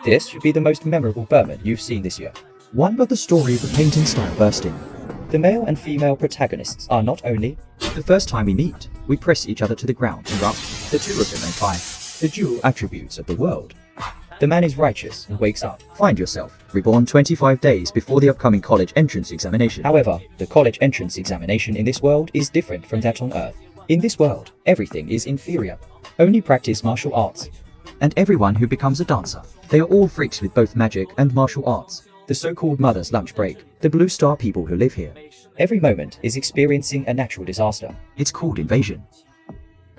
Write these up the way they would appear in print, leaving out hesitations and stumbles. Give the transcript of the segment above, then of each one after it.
This should be the most memorable Burman you've seen this year. One but the story of the painting style bursting. The male and female protagonists are not only The first time we meet, we press each other to the ground and rub. The two of them and five. The dual attributes of the world. the man is righteous and wakes up. Find yourself reborn 25 days before the upcoming college entrance examination. However, the college entrance examination in this world is different from that on Earth. In this world, everything is inferior. Only practice martial arts. And everyone who becomes a dancer. They are all freaks with both magic and martial arts. The so-called mother's lunch break. The blue star people who live here. Every moment is experiencing a natural disaster. It's called invasion.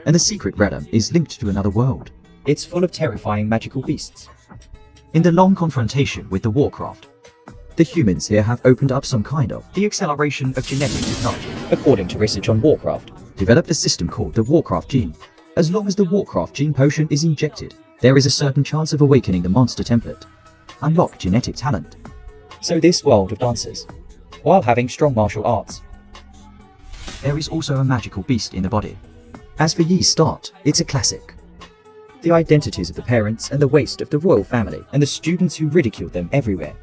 And the secret realm is linked to another world. It's full of terrifying magical beasts. In the long confrontation with the Warcraft, the humans here have opened up some kind of the acceleration of genetic technology. According to research on Warcraft, Developed a system called the Warcraft gene. As long as the Warcraft gene potion is injected, there is a certain chance of awakening the monster template. Unlock genetic talent. so this world of dancers, while having strong martial arts, There is also a magical beast in the body. As for Ye's start, it's a classic. The identities of the parents and the waste of the royal family and the students who ridiculed them everywhere.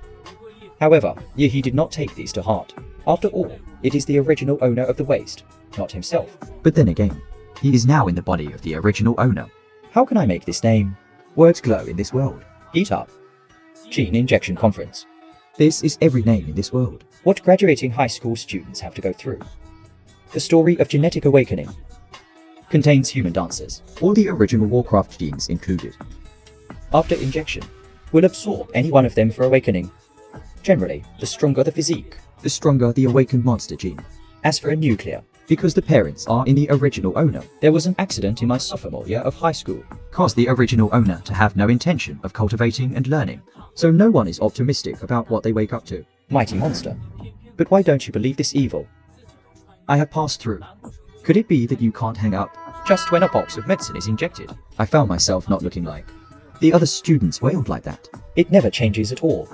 However, Yehi did not take these to heart. After all, it is the original owner of the waste, not himself. But then again, he is now in the body of the original owner. How can I make this name? Words glow in this world. Heat up. Gene Injection Conference. This is every name in this world. What graduating high school students have to go through. The story of genetic awakening. Contains human dancers. All the original Warcraft genes included. After injection, will absorb any one of them for awakening. Generally, the stronger the physique. The stronger the awakened monster gene. As for a nuclear, Because the parents are in the original owner. there was an accident in my sophomore year of high school. Caused the original owner to have no intention of cultivating and learning. So no one is optimistic about what they wake up to. Mighty monster. But why don't you believe this evil? I have passed through. Could it be that you can't hang up? Just when a box of medicine is injected, I found myself not looking like the other students wailed like that. it never changes at all.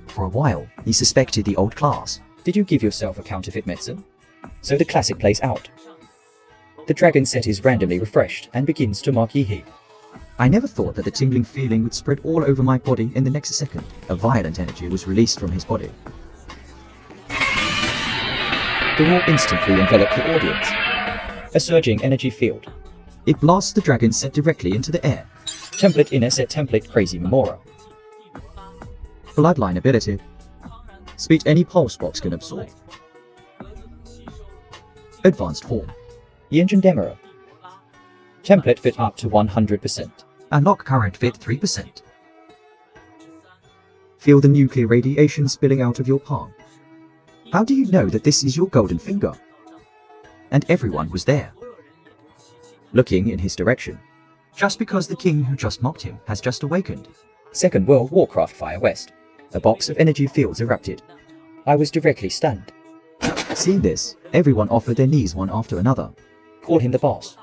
For a while, he suspected the old class. Did you give yourself a counterfeit medicine? So the classic plays out. The dragon set is randomly refreshed and begins to mark Yehi. I never thought that the tingling feeling would spread all over my body in the next second. A violent energy was released from his body. The war instantly enveloped the audience. A surging energy field. It blasts the dragon set directly into the air. Template inner set template crazy Memora. Bloodline ability. Speed any pulse box can absorb. Advanced form. Yinjin Demera. Template fit up to 100%. Unlock current fit 3%. Feel the nuclear radiation spilling out of your palm. How do you know that this is your golden finger? And everyone was there, looking in his direction. Just because the king who just mocked him has just awakened. Second World Warcraft Fire West. A box of energy fields erupted. I was directly stunned. Seeing this, everyone offered their knees one after another. Call him the boss.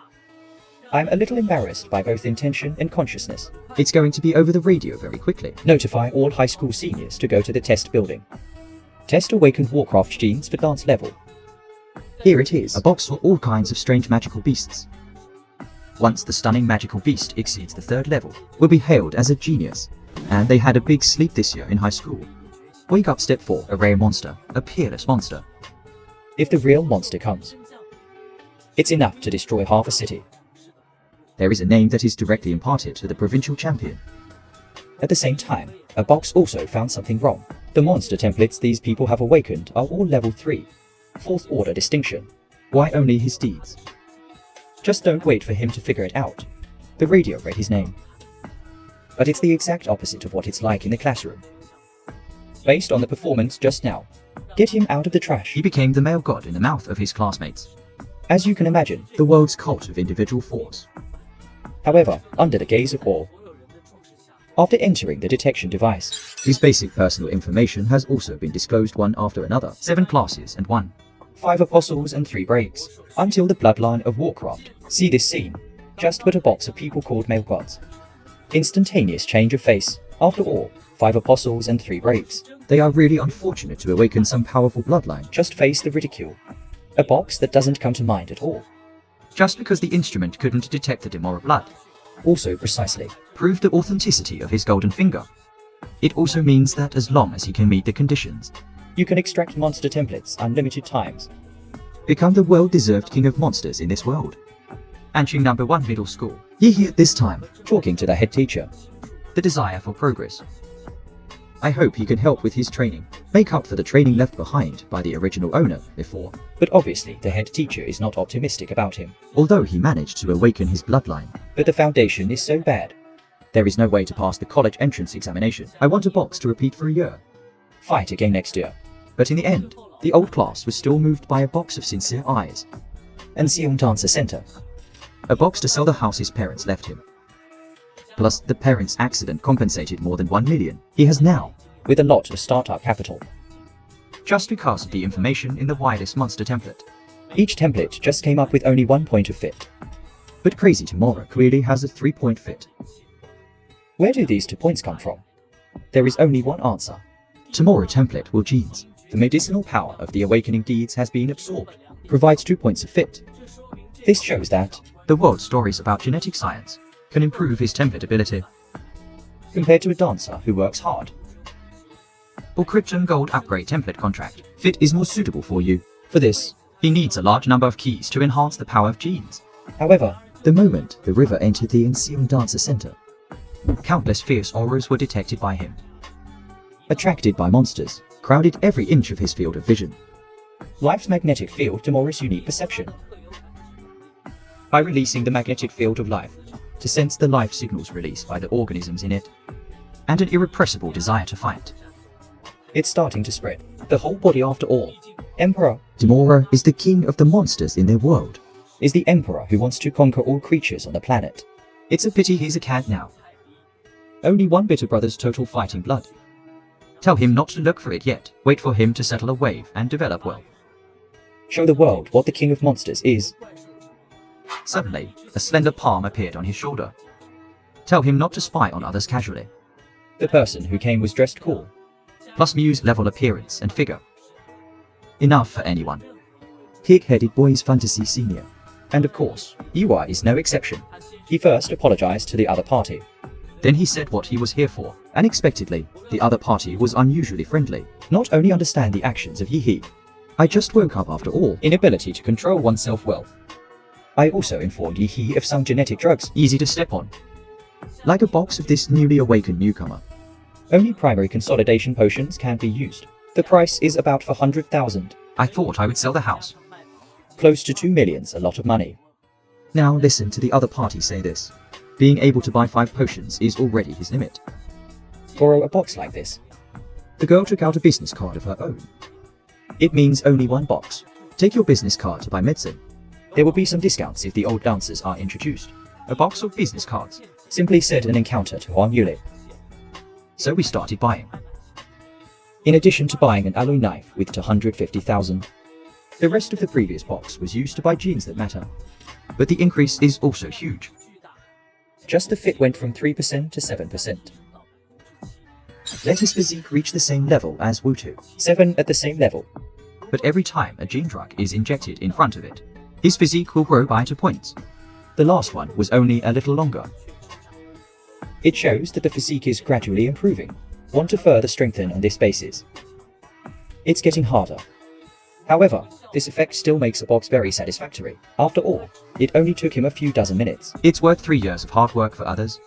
I'm a little embarrassed by both intention and consciousness. It's going to be over the radio very quickly. Notify all high school seniors to go to the test building. Test awakened Warcraft genes for dance level. Here it is, a box for all kinds of strange magical beasts. Once the stunning magical beast exceeds the 3rd level, will be hailed as a genius. And they had a big sleep this year in high school. Wake up step 4, a rare monster, a peerless monster. If the real monster comes, it's enough to destroy half a city. There is a name that is directly imparted to the provincial champion. At the same time, a box also found something wrong. The monster templates these people have awakened are all level 3. 4th order distinction. Why only his deeds? Just don't wait for him to figure it out. The radio read his name. But it's the exact opposite of what it's like in the classroom. Based on the performance just now, get him out of the trash. He became the male god in the mouth of his classmates. As you can imagine, The world's cult of individual force. however, under the gaze of all. After entering the detection device, His basic personal information has also been disclosed one after another. 7 classes and 1. 5 apostles and 3 breaks, until the bloodline of Warcraft. See this scene. Just put a box of people called male gods. Instantaneous change of face. After all, 5 apostles and 3 breaks. They are really unfortunate to awaken some powerful bloodline. Just face the ridicule. A box that doesn't come to mind at all. Just because the instrument couldn't detect the Demora blood. Also precisely. Prove the authenticity of his golden finger. It also means that as long as he can meet the conditions, You can extract monster templates unlimited times. become the well-deserved king of monsters in this world. Anqing number 1 middle school. Ye here this time, Talking to the head teacher. the desire for progress. I hope he can help with his training, make up for the training left behind by the original owner before, But obviously, the head teacher is not optimistic about him. although he managed to awaken his bloodline. But the foundation is so bad. There is no way to pass the college entrance examination. I want a box to repeat for a year. Fight again next year. But in the end, the old class was still moved by a box of sincere eyes. And Sion Dancer Center. A box to sell the house his parents left him. Plus, the parents' accident compensated more than 1 million. He has now, With a lot of startup capital. just because of the information in the widest monster template. Each template just came up with only 1 point of fit. But Crazy Tomorrow clearly has a 3-point fit. Where do these 2 points come from? There is only one answer. Tomorrow template will genes. The medicinal power of the awakening deeds has been absorbed. Provides 2 points of fit. This shows that, The world's stories about genetic science can improve his template ability. compared to a dancer who works hard, Or Krypton Gold upgrade template contract, fit is more suitable for you. for this, He needs a large number of keys to enhance the power of genes. however, The moment the river entered the Sion Dancer Center, countless fierce auras were detected by him. Attracted by monsters, crowded every inch of his field of vision. life's magnetic field demoralizes unique perception. By releasing the magnetic field of life, To sense the life signals released by the organisms in it. And an irrepressible desire to fight. it's starting to spread. The whole body after all. Emperor Demora is the king of the monsters in their world. is the emperor who wants to conquer all creatures on the planet. It's a pity he's a cat now. Only one bitter brother's total fighting blood. Tell him not to look for it yet. Wait for him to settle a wave and develop well. Show the world what the king of monsters is. Suddenly, a slender palm appeared on his shoulder. Tell him not to spy on others casually. The person who came was dressed cool. Plus Muse level appearance and figure. Enough for anyone. Pig-headed boys fantasy senior. And of course, Iwa is no exception. He first apologized to the other party. Then he said what he was here for. Unexpectedly, the other party was unusually friendly. Not only understand the actions of Yi-He, I just woke up after all. inability to control oneself well. I also informed Yi-He of some genetic drugs. Easy to step on. Like a box of this newly awakened newcomer. Only primary consolidation potions can be used. The price is about 400,000. I thought I would sell the house. Close to 2 million's a lot of money. Now listen to the other party say this. Being able to buy 5 potions is already his limit. For a box like this, The girl took out a business card of her own. it means only 1 box. Take your business card to buy medicine. There will be some discounts if the old dancers are introduced. A box of business cards. Simply said an encounter to Huang Yuli. So we started buying. In addition to buying an alloy knife with 250,000. The rest of the previous box was used to buy genes that matter. But the increase is also huge. Just the fit went from 3% to 7%. Let his physique reach the same level as Wutu. 7 at the same level. But every time a gene drug is injected in front of it, his physique will grow by 2 points. The last one was only a little longer. It shows that the physique is gradually improving. Want to further strengthen on this basis. It's getting harder. However, this effect still makes a box very satisfactory. After all, it only took him a few dozen minutes. It's worth 3 years of hard work for others.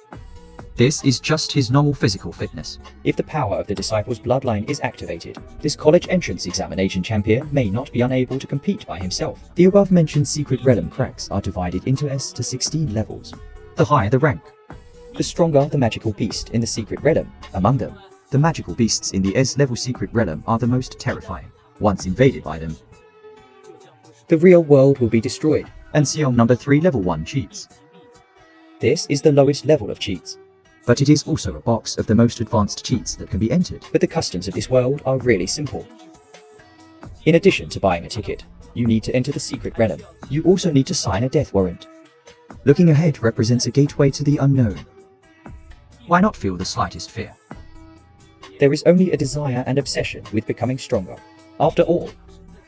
This is just his normal physical fitness. If the power of the disciple's bloodline is activated, this college entrance examination champion may not be unable to compete by himself. The above-mentioned secret realm cracks are divided into S to 16 levels. The higher the rank, The stronger the magical beast in the secret realm. among them, the magical beasts in the S-level secret realm are the most terrifying. Once invaded by them, The real world will be destroyed. and Sion number 3 level 1 cheats. This is the lowest level of cheats. But it is also a box of the most advanced cheats that can be entered. But the customs of this world are really simple. In addition to buying a ticket, you need to enter the secret realm. You also need to sign a death warrant. Looking ahead represents a gateway to the unknown. Why not feel the slightest fear? There is only a desire and obsession with becoming stronger. After all,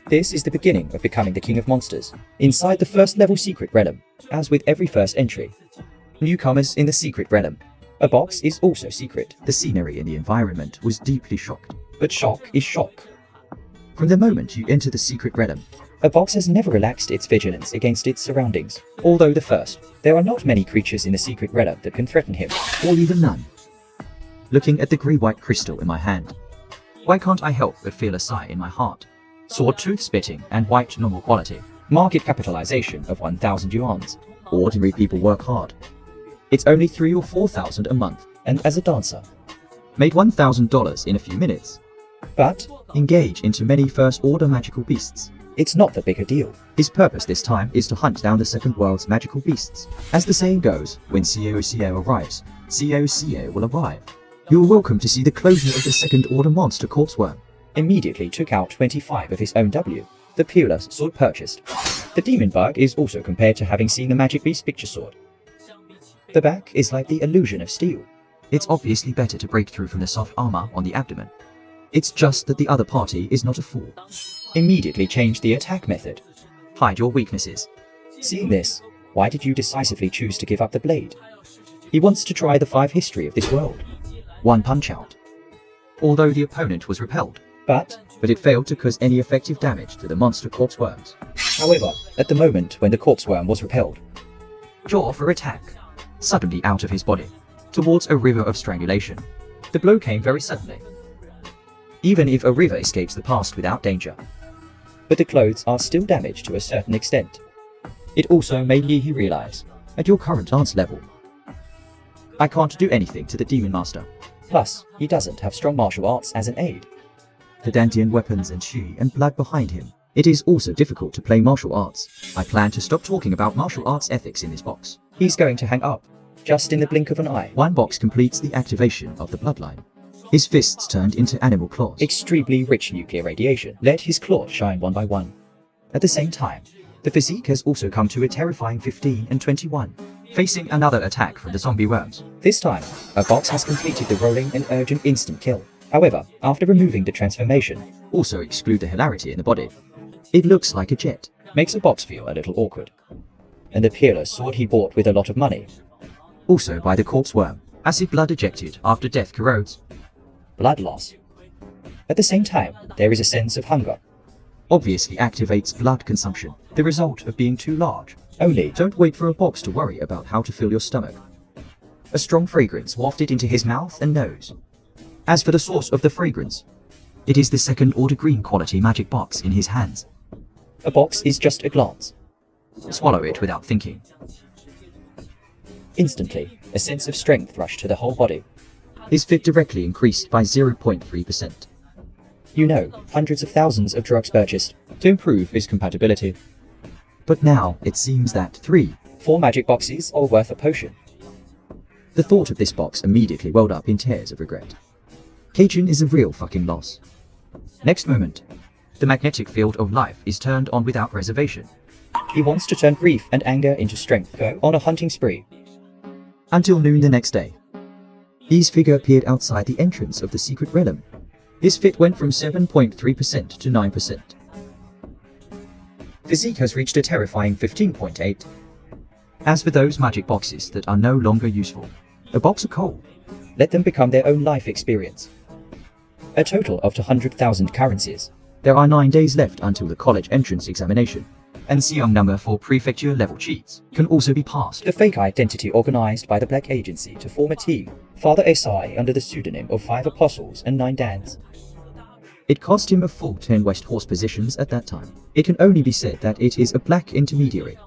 this is the beginning of becoming the king of monsters. Inside the first level secret realm, as with every first entry, Newcomers in the secret realm. A box is also secret, The scenery in the environment was deeply shocked. but shock is shock. From the moment you enter the secret realm, A box has never relaxed its vigilance against its surroundings. Although the first, there are not many creatures in the secret realm that can threaten him. or even none. Looking at the grey-white crystal in my hand, why can't I help but feel a sigh in my heart? Sword tooth spitting and white normal quality. Market capitalization of 1,000 yuans. Ordinary people work hard. It's only 3 or 4,000 a month, and as a dancer. Made $1,000 in a few minutes. But Engage into many first-order magical beasts. it's not the bigger deal. His purpose this time is to hunt down the second world's magical beasts. As the saying goes, when Xiao arrives, Xiao will arrive. You are welcome to see the closure of the second-order monster corpse worm. Immediately took out 25 of his own W. The peerless sword purchased. The demon bug is also compared to having seen the magic beast picture sword. The back is like the illusion of steel. It's obviously better to break through from the soft armor on the abdomen. It's just that the other party is not a fool. Immediately change the attack method. Hide your weaknesses. Seeing this, why did you decisively choose to give up the blade? He wants to try the 5 history of this world. One punch out. Although the opponent was repelled, But, it failed to cause any effective damage to the monster corpse worms. however, at the moment when the corpse worm was repelled, Jaw for attack. Suddenly out of his body, towards a river of strangulation. the blow came very suddenly. Even if a river escapes the past without danger. But the clothes are still damaged to a certain extent. It also made Yi realize, At your current dance level, I can't do anything to the Demon Master. plus, he doesn't have strong martial arts as an aid. The Dantian weapons and chi and blood behind him. It is also difficult to play martial arts. I plan to stop talking about martial arts ethics in this box. He's going to hang up, just in the blink of an eye. One box completes the activation of the bloodline. His fists turned into animal claws. Extremely rich nuclear radiation let his claws shine one by one. At the same time, the physique has also come to a terrifying 15 and 21. Facing another attack from the zombie worms. This time, a box has completed the rolling and urgent instant kill. However, after removing the transformation, Also exclude the hilarity in the body. It looks like a jet. makes a box feel a little awkward. And the peerless sword he bought with a lot of money. Also by the corpse worm. Acid blood ejected after death corrodes. Blood loss. At the same time, there is a sense of hunger. Obviously activates blood consumption. The result of being too large. Only, Don't wait for a box to worry about how to fill your stomach. A strong fragrance wafted into his mouth and nose. As for the source of the fragrance, it is the second order green quality magic box in his hands. a box is just a glance. Swallow it without thinking. Instantly, a sense of strength rushed to the whole body. His fit directly increased by 0.3%. You know, hundreds of thousands of drugs purchased to improve his compatibility. But now it seems that 4 magic boxes are worth a potion. the thought of this box immediately welled up in tears of regret. Cajun is a real fucking loss. Next moment, the magnetic field of life is turned on without reservation. He wants to turn grief and anger into strength, go on a hunting spree. Until noon the next day. His figure appeared outside the entrance of the secret realm. His fit went from 7.3% to 9%. Physique has reached a terrifying 15.8. As for those magic boxes that are no longer useful, a box of coal. Let them become their own life experience. A total of 200,000 currencies. There are 9 days left until the college entrance examination, and Xiong number for prefecture level cheats can also be passed. The fake identity organized by the Black Agency to form a team, Father SI under the pseudonym of 5 Apostles and 9 Dans. It cost him a full 10 West Horse positions at that time. It can only be said that it is a black intermediary.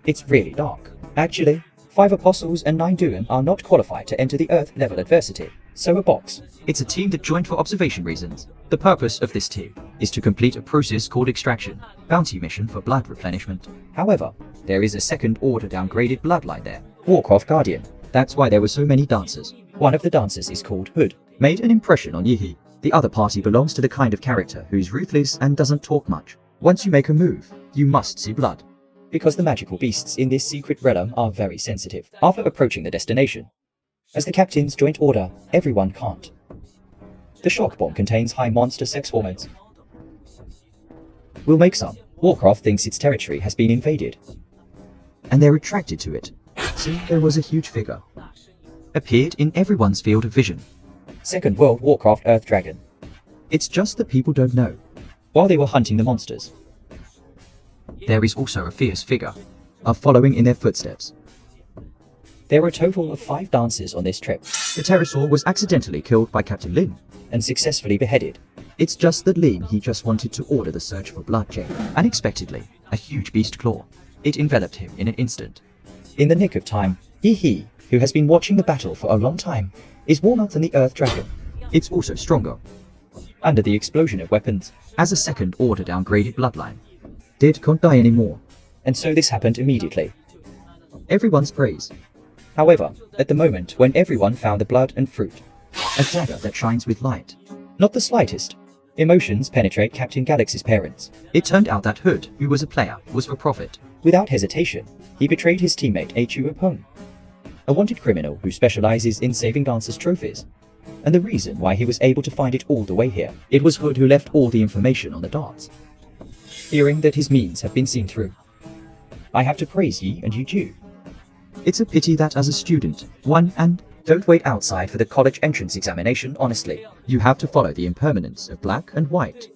It's really dark. Actually, 5 Apostles and 9 Duan are not qualified to enter the Earth level adversity, so a box. It's a team that joined for observation reasons. The purpose of this team is to complete a process called extraction, bounty mission for blood replenishment. However, there is a second order downgraded bloodline there, Warcraft Guardian. That's why there were so many dancers. One of the dancers is called Hood. Made an impression on Yihi. The other party belongs to the kind of character who's ruthless and doesn't talk much. Once you make a move, you must see blood. Because the magical beasts in this secret realm are very sensitive after approaching the destination. As the captain's joint order, everyone can't. The shock bomb contains high monster sex hormones. We'll make some. Warcraft thinks its territory has been invaded. And they're attracted to it. Suddenly, there was a huge figure. Appeared in everyone's field of vision. Second World Warcraft Earth Dragon. It's just that people don't know. While they were hunting the monsters. There is also a fierce figure, following in their footsteps. There were a total of 5 dancers on this trip. The pterosaur was accidentally killed by Captain Lin. And successfully beheaded. It's just that Lin, he just wanted to order the search for blood chain. Unexpectedly, a huge beast claw. It enveloped him in an instant. In the nick of time, he, who has been watching the battle for a long time, is warmer than the Earth Dragon. It's also stronger. Under the explosion of weapons. As a second order downgraded bloodline. Dead can't die anymore. And so this happened immediately. Everyone's praise. However, at the moment when everyone found the blood and fruit. A dagger that shines with light. Not the slightest. Emotions penetrate Captain Galaxy's parents. It turned out that Hood, who was a player, was for profit. Without hesitation, he betrayed his teammate H.U. Opong, a wanted criminal who specializes in saving dancers' trophies. And the reason why he was able to find it all the way here, it was Hood who left all the information on the darts. Fearing that his means have been seen through. I have to praise ye and you do. It's a pity that as a student, don't wait outside for the college entrance examination, honestly. You have to follow the impermanence of black and white.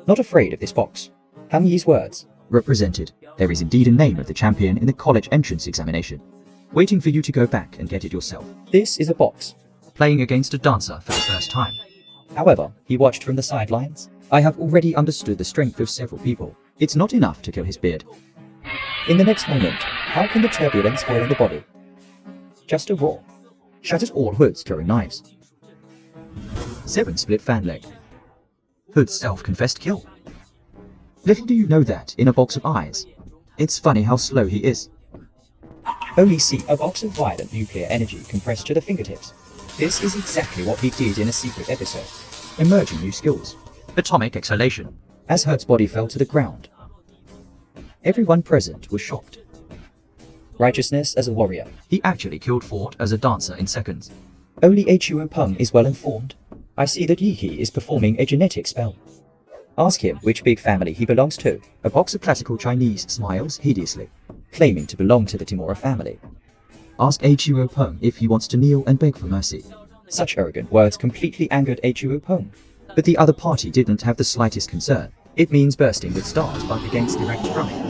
Not afraid of this box. Hang ye's words. Represented, there is indeed a name of the champion in the college entrance examination. Waiting for you to go back and get it yourself. This is a box. Playing against a dancer for the first time. However, he watched from the sidelines. I have already understood the strength of several people. It's not enough to kill his beard. In the next moment, how can the turbulence spoil the body? Just a roar. Shatters all Hood's throwing knives. 7 split fan leg. Hood's self-confessed kill. Little do you know that in a box of eyes. It's funny how slow he is. Only see a box of violent nuclear energy compressed to the fingertips. This is exactly what he did in a secret episode. Emerging new skills. Atomic exhalation. As Hood's body fell to the ground. Everyone present was shocked. Righteousness as a warrior. He actually killed Ford as a dancer in seconds. Only H.U. Opong is well informed. I see that Yi is performing a genetic spell. Ask him which big family he belongs to. A box of classical Chinese smiles hideously, claiming to belong to the Timura family. Ask H.U. Opong if he wants to kneel and beg for mercy. Such arrogant words completely angered H.U. Opong. But the other party didn't have the slightest concern. It means bursting with stars but against direct drumming.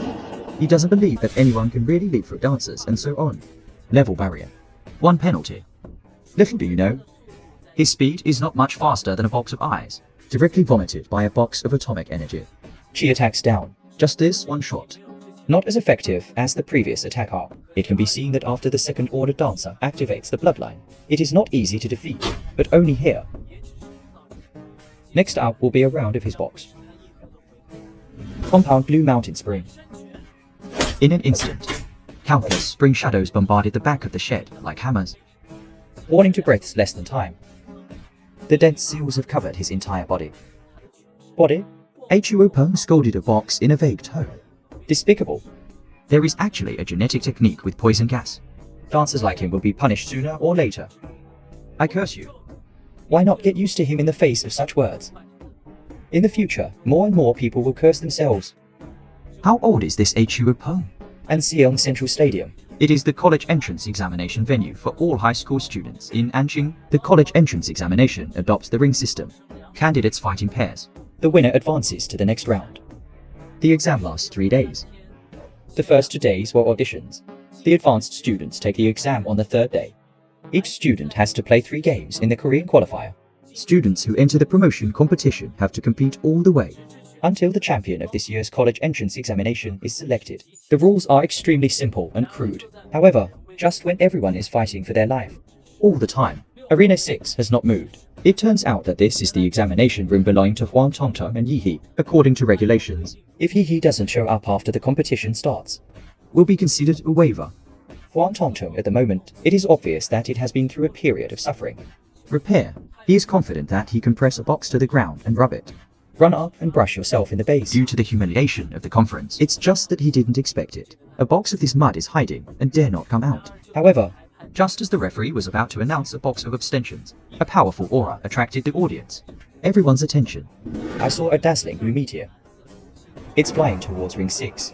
He doesn't believe that anyone can really leap through dancers and so on. Level barrier. 1 penalty. Little do you know, his speed is not much faster than a box of eyes. Directly vomited by a box of atomic energy. Chi attacks down. Just this one shot. Not as effective as the previous attack are. It can be seen that after the second order dancer activates the bloodline, it is not easy to defeat, but only here. Next up will be a round of his box. Compound Blue Mountain Spring. In an instant, countless spring shadows bombarded the back of the shed like hammers. Warning to breaths less than time. The dense seals have covered his entire body. Body? H.U. Opong scolded a box in a vague tone. Despicable. There is actually a genetic technique with poison gas. Dancers like him will be punished sooner or later. I curse you. Why not get used to him in the face of such words? In the future, more and more people will curse themselves. How old is this H.U. Opong? Anseong Central Stadium. It is the college entrance examination venue for all high school students in Anqing. The college entrance examination adopts the ring system. Candidates fight in pairs. The winner advances to the next round. The exam lasts 3 days. The first 2 days were auditions. The advanced students take the exam on the 3rd day. Each student has to play 3 games in the Korean qualifier. Students who enter the promotion competition have to compete all the way until the champion of this year's college entrance examination is selected. The rules are extremely simple and crude. However, just when everyone is fighting for their life, all the time, Arena 6 has not moved. It turns out that this is the examination room belonging to Huang Tongtong and Yi. According to regulations, if Yi doesn't show up after the competition starts, will be considered a waiver. Huang Tongtong at the moment, it is obvious that it has been through a period of suffering. Repair. He is confident that he can press a box to the ground and rub it. Run up and brush yourself in the base. Due to the humiliation of the conference, it's just that he didn't expect it. A box of this mud is hiding and dare not come out. However, just as the referee was about to announce a box of abstentions, a powerful aura attracted the audience. Everyone's attention. I saw a dazzling blue meteor. It's flying towards Ring 6.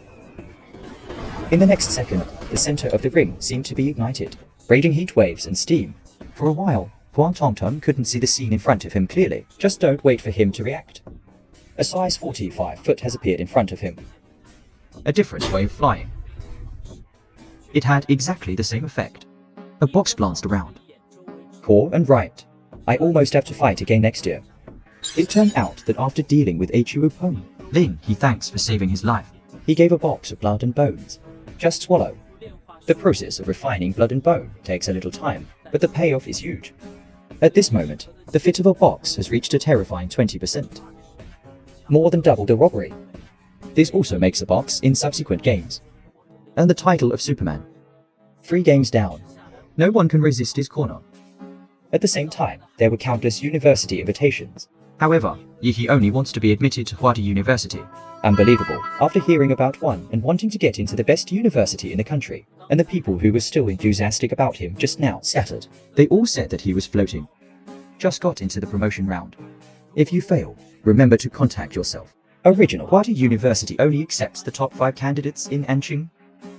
In the next second, the center of the ring seemed to be ignited, raging heat waves and steam. For a while, Huang Tongtong couldn't see the scene in front of him clearly. Just don't wait for him to react. A size 45 foot has appeared in front of him. A different way of flying. It had exactly the same effect. A box glanced around. Core and right. I almost have to fight again next year. It turned out that after dealing with H.U. Peng, Ling, he thanks for saving his life. he gave a box of blood and bones. Just swallow. The process of refining blood and bone takes a little time, but the payoff is huge. At this moment, the fit of a box has reached a terrifying 20%. More than double the robbery. This also makes a box in subsequent games. And the title of Superman. 3 games down. No one can resist his corner. At the same time, there were countless university invitations. However, Yihi only wants to be admitted to Huadi University. Unbelievable, after hearing about one and wanting to get into the best university in the country, and the people who were still enthusiastic about him just now scattered. They all said that he was floating. Just got into the promotion round. If you fail, remember to contact yourself. Original. Huadi University only accepts the top 5 candidates in Anqing.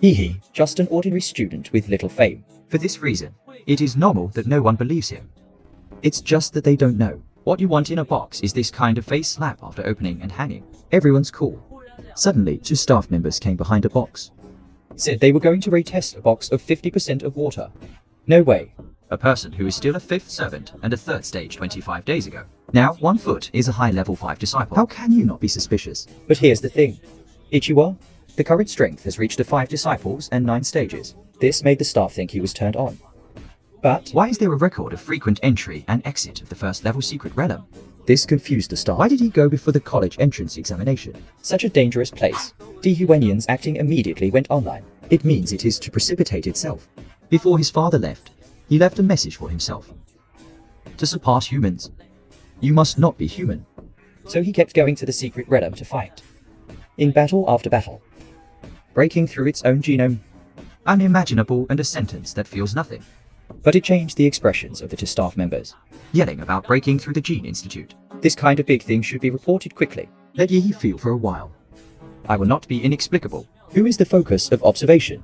Hehe, just an ordinary student with little fame. For this reason, it is normal that no one believes him. It's just that they don't know. What you want in a box is this kind of face slap after opening and hanging. Everyone's cool. Suddenly, 2 staff members came behind a box. Said they were going to retest a box of 50% of water. No way. A person who is still a 5th servant and a 3rd stage 25 days ago. Now, 1 foot is a high level 5 disciple. How can you not be suspicious? But here's the thing. Ichiwa, the current strength has reached the 5 disciples and 9 stages. This made the staff think he was turned on. But Why is there a record of frequent entry and exit of the 1st level secret realm? this confused the staff. Why did he go before the college entrance examination? Such a dangerous place. Dehuenians acting immediately went online. It means it is to precipitate itself. Before his father left, he left a message for himself. To surpass humans, you must not be human. So he kept going to the secret realm to fight. In battle after battle. Breaking through its own genome. Unimaginable, and a sentence that feels nothing. But it changed the expressions of the 2 staff members. Yelling about breaking through the Gene Institute. This kind of big thing should be reported quickly. Let Yihi feel for a while. I will not be inexplicable. Who is the focus of observation?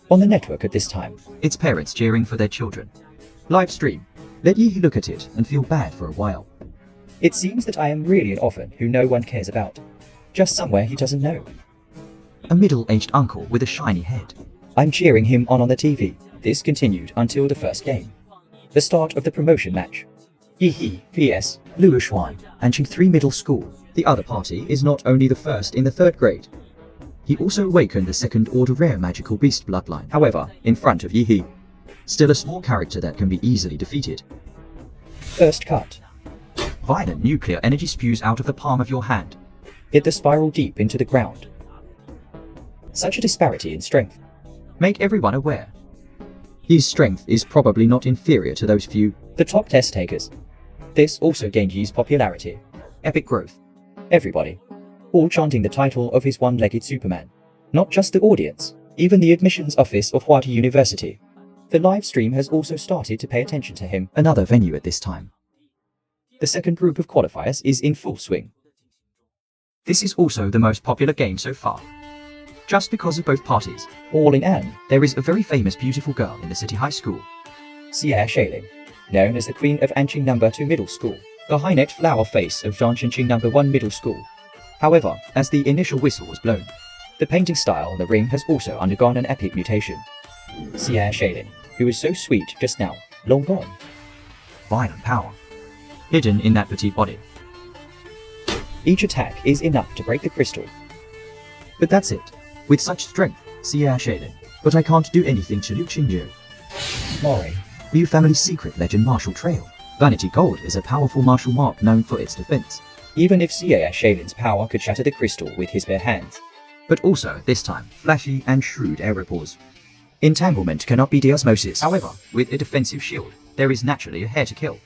On the network at this time. It's parents cheering for their children. Live stream. Let Yihi look at it and feel bad for a while. It seems that I am really an orphan who no one cares about. Just somewhere he doesn't know. A middle-aged uncle with a shiny head. I'm cheering him on the TV. This continued until the first game. The start of the promotion match. Yihi vs. Luo Xuan, Anqing 3 Middle School. The other party is not only the first in the 3rd grade. He also awakened the 2nd order rare magical beast bloodline, however, in front of Yihi. Still a small character that can be easily defeated. First cut. Violent nuclear energy spews out of the palm of your hand. Hit the spiral deep into the ground. Such a disparity in strength. Make everyone aware. His strength is probably not inferior to those few. The top test takers. This also gained Yi's popularity. Epic growth. Everybody. All chanting the title of his one-legged Superman. Not just the audience, even the admissions office of Huadi University. The live stream has also started to pay attention to him. Another venue at this time. The second group of qualifiers is in full swing. This is also the most popular game so far. Just because of both parties. All in An, There is a very famous beautiful girl in the city high school. Xia Shailing, known as the Queen of Anqing No. 2 Middle School, the high-necked flower face of Zhangshanqing No. 1 Middle School. However, as the initial whistle was blown, the painting style on the ring has also undergone an epic mutation. Xia Shailing, who was so sweet just now, long gone. Violent power. Hidden in that petite body. Each attack is enough to break the crystal. But that's it. With such strength, Xia Shaden. But I can't do anything to Liu Qingyu. Mori. Liu family's secret legend martial trail. Vanity Gold is a powerful martial mark known for its defense. Even if Xia Shalin's power could shatter the crystal with his bare hands. But also, this time, flashy and shrewd air ripples. Entanglement cannot be osmosis. However, with a defensive shield, there is naturally a hair to kill.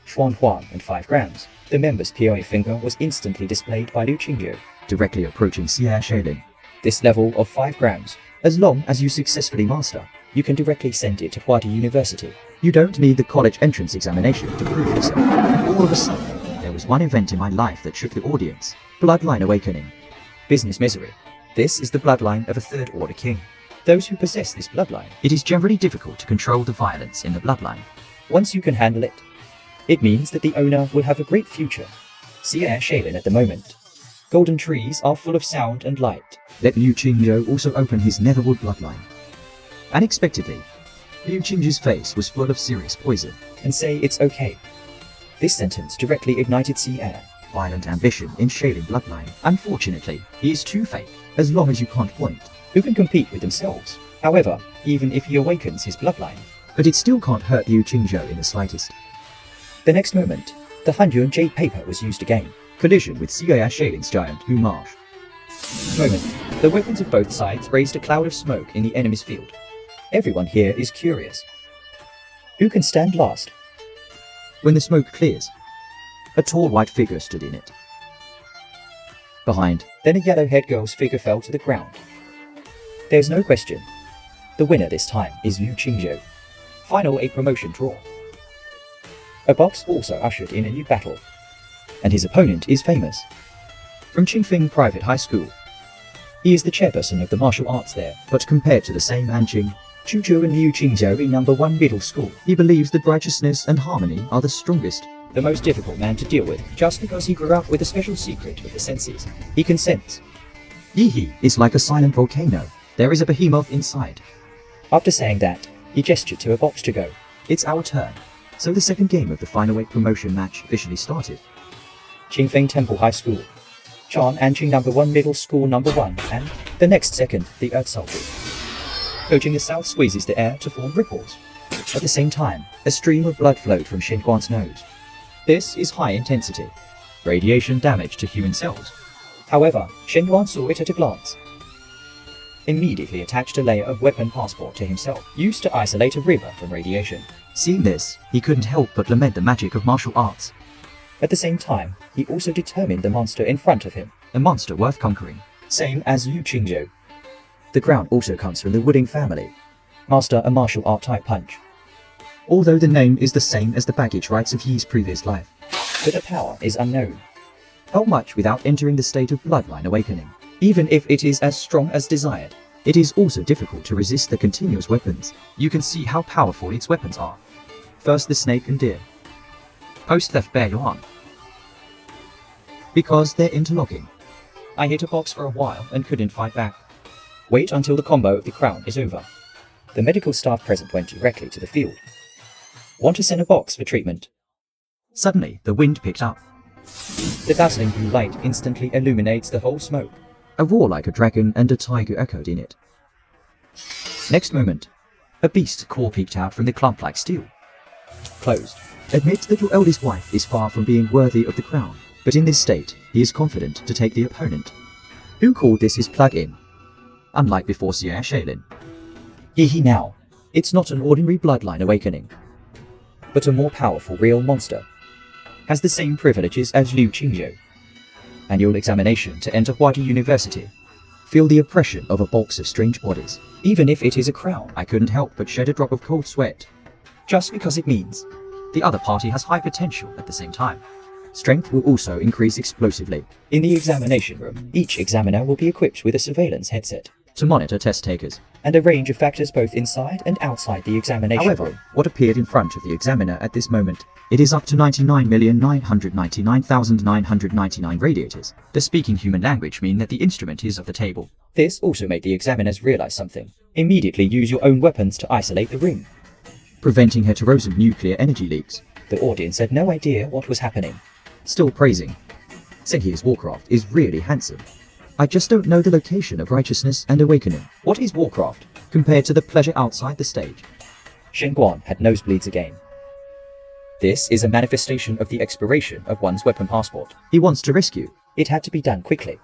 Xuan Huang and 5 grams. The member's POA finger was instantly displayed by Liu Qingyu. Directly approaching Xia Shaolin. This level of 5 grams, as long as you successfully master, you can directly send it to Huadi University. You don't need the college entrance examination to prove yourself. All of a sudden, there was one event in my life that shook the audience. Bloodline awakening. Business misery. This is the bloodline of a third order king. Those who possess this bloodline, It is generally difficult to control the violence in the bloodline. once you can handle it, it means that the owner will have a great future. See Air Shaylin at the moment. Golden trees are full of sound and light. Let Liu Qingzhou also open his Netherwood bloodline. Unexpectedly, Liu Qingzhou's face was full of serious poison. And say it's okay. This sentence directly ignited Sea Air. Violent ambition in Shaylin bloodline. Unfortunately, he is too fake, as long as you can't point. Who can compete with themselves? However, even if he awakens his bloodline, But it still can't hurt Liu Qingzhou in the slightest. the next moment, the Hanyuan jade paper was used again. Collision with Air Shaylin's giant, Hu Marsh. Moment, the weapons of both sides raised a cloud of smoke in the enemy's field. Everyone here is curious. Who can stand last? When the smoke clears, a tall white figure stood in it. Behind, Then a yellow-haired girl's figure fell to the ground. There's no question. The winner this time is Liu Qingzhou. Final 8 promotion draw. A box also ushered in a new battle. And his opponent is famous. From Qingfeng Private High School. He is the chairperson of the martial arts there. but compared to the same Anqing, Chu and Liu Qingzhou in number 1 middle school. he believes that righteousness and harmony are the strongest. The most difficult man to deal with, just because he grew up with a special secret with the senses. He can sense. Yihi is like a silent volcano. There is a behemoth inside. After saying that, he gestured to a box to go. It's our turn. So the second game of the final 8 promotion match officially started. Qingfeng Temple High School. Chan Anqing number 1 middle school number 1, and the next second, the Earth Soldier. Coaching the south squeezes the air to form ripples. At the same time, a stream of blood flowed from Shen Guan's nose. This is high intensity. Radiation damage to human cells. However, Shen Guan saw it at a glance. Immediately attached a layer of weapon passport to himself, used to isolate a river from radiation. Seeing this, he couldn't help but lament the magic of martial arts. At the same time, he also determined the monster in front of him, A monster worth conquering. same as Liu Qingzhou. The crown also comes from the Wooding family. Master a martial art type punch, Although the name is the same as the baggage rights of Yi's previous life. but the power is unknown, How much without entering the state of bloodline awakening? even if it is as strong as desired. It is also difficult to resist the continuous weapons. You can see how powerful its weapons are. First the snake and deer. Post theft bear yuan. Because they're interlocking. I hit a box for a while and couldn't fight back. Wait until the combo of the crown is over. The medical staff present went directly to the field. Want to send a box for treatment? Suddenly, the wind picked up. The dazzling blue light instantly illuminates the whole smoke. A roar like a dragon and a tiger echoed in it. Next moment, a beast core peeked out from the clump-like steel. Closed. Admit that your eldest wife is far from being worthy of the crown, but in this state, he is confident to take the opponent. Who called this his plug-in? Unlike before Air Shaylin. Yihi now. It's not an ordinary bloodline awakening, but a more powerful real monster. Has the same privileges as Liu Qingzhou. Annual examination to enter Huadi University. Feel the oppression of a box of strange bodies. Even if it is a crown, I couldn't help but shed a drop of cold sweat. just because it means The other party has high potential at the same time. strength will also increase explosively. In the examination room, each examiner will be equipped with a surveillance headset To monitor test takers. and a range of factors both inside and outside the examination However, room. what appeared in front of the examiner at this moment? It is up to 99,999,999 radiators. The speaking human language mean that the instrument is off the table. This also made the examiners realize something. Immediately use your own weapons to isolate the ring. Preventing heterosome nuclear energy leaks. The audience had no idea what was happening. Still praising. Senhi's Warcraft is really handsome. I just don't know the location of righteousness and awakening. What is Warcraft? Compared to the pleasure outside the stage. Shen Guan had nosebleeds again. This is a manifestation of the expiration of one's weapon passport. He wants to rescue. It had to be done quickly.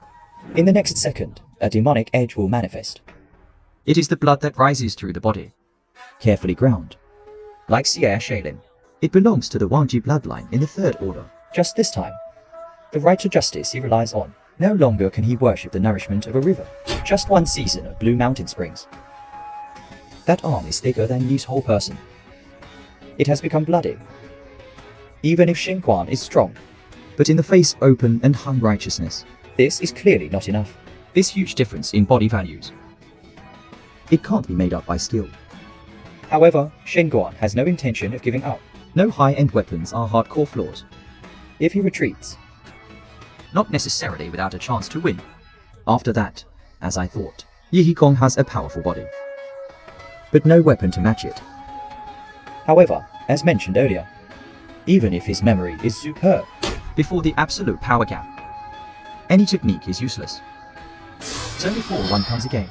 In the next second, a demonic edge will manifest. It is the blood that rises through the body. Carefully ground. Like Air Shaylin. It belongs to the Wangji bloodline in the third order. Just this time, the right to justice he relies on. No longer can he worship the nourishment of a river. Just one season of Blue Mountain Springs. That arm is thicker than Yi's whole person. It has become bloody. Even if Shen Guan is strong, But in the face of open and hung righteousness. this is clearly not enough. This huge difference in body values. It can't be made up by skill. However, Shenguan has no intention of giving up. No high-end weapons are hardcore flaws. If he retreats, Not necessarily without a chance to win. After that, as I thought, Yi Kong has a powerful body, but no weapon to match it. however, as mentioned earlier, even if his memory is superb, Before the absolute power gap, any technique is useless. So before one comes again,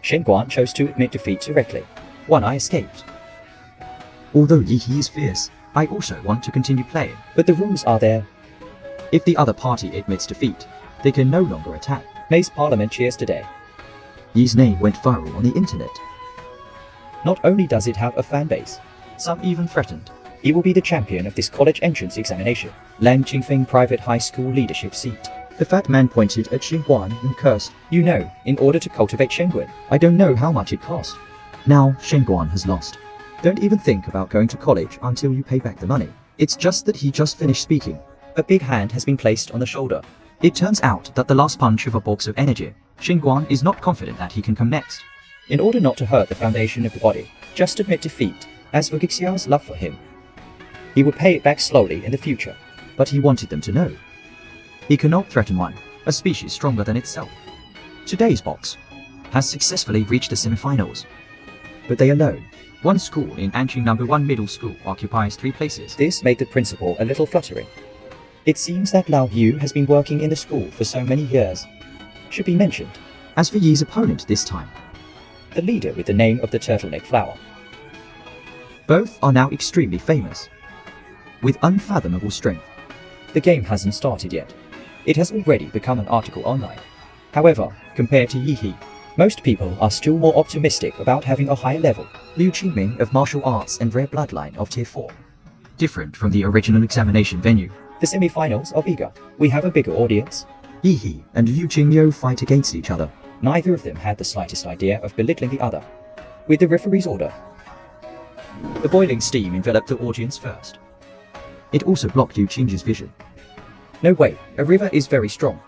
Shenguan chose to admit defeat directly. One eye escaped, although Yi is fierce, I also want to continue playing. but the rules are there. If the other party admits defeat, they can no longer attack. May's Parliament cheers today. Yi's name went viral on the internet. Not only does it have a fan base, Some even threatened. he will be the champion of this college entrance examination. Lan Qingfeng Private High School leadership seat. The fat man pointed at Xinguan and cursed. You know, in order to cultivate Shenguan, I don't know how much it cost. Now Xinguan has lost. Don't even think about going to college until you pay back the money. It's just that he just finished speaking. a big hand has been placed on the shoulder. It turns out that the last punch of a box of energy, Xinguan is not confident that he can come next. In order not to hurt the foundation of the body, just admit defeat. As for Gixiao's love for him, he would pay it back slowly in the future. But he wanted them to know. He cannot threaten one, a species stronger than itself. Today's box has successfully reached the semifinals. But they alone. One school in Anqing No. 1 Middle School occupies 3 places. This made the principal a little fluttering. It seems that Lao Yu has been working in the school for so many years. Should be mentioned, As for Yi's opponent this time, the leader with the name of the turtleneck flower. both are now extremely famous, with unfathomable strength. The game hasn't started yet. It has already become an article online. However, compared to Yi, most people are still more optimistic about having a higher level. Liu Qingming of martial arts and rare bloodline of tier 4. Different from the original examination venue. The semi-finals are bigger. We have a bigger audience. Yi and Liu Qingyou fight against each other. Neither of them had the slightest idea of belittling the other. With the referee's order, the boiling steam enveloped the audience first. It also blocked Liu Qing's vision. No way, a river is very strong.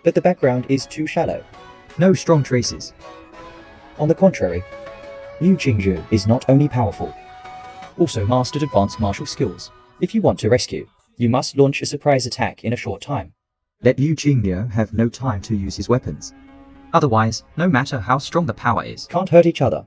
But the background is too shallow. No strong traces. On the contrary, Liu Qingzhu is not only powerful, also mastered advanced martial skills. If you want to rescue, you must launch a surprise attack in a short time. Let Liu Qingyu have no time to use his weapons. Otherwise, no matter how strong the power is, Can't hurt each other.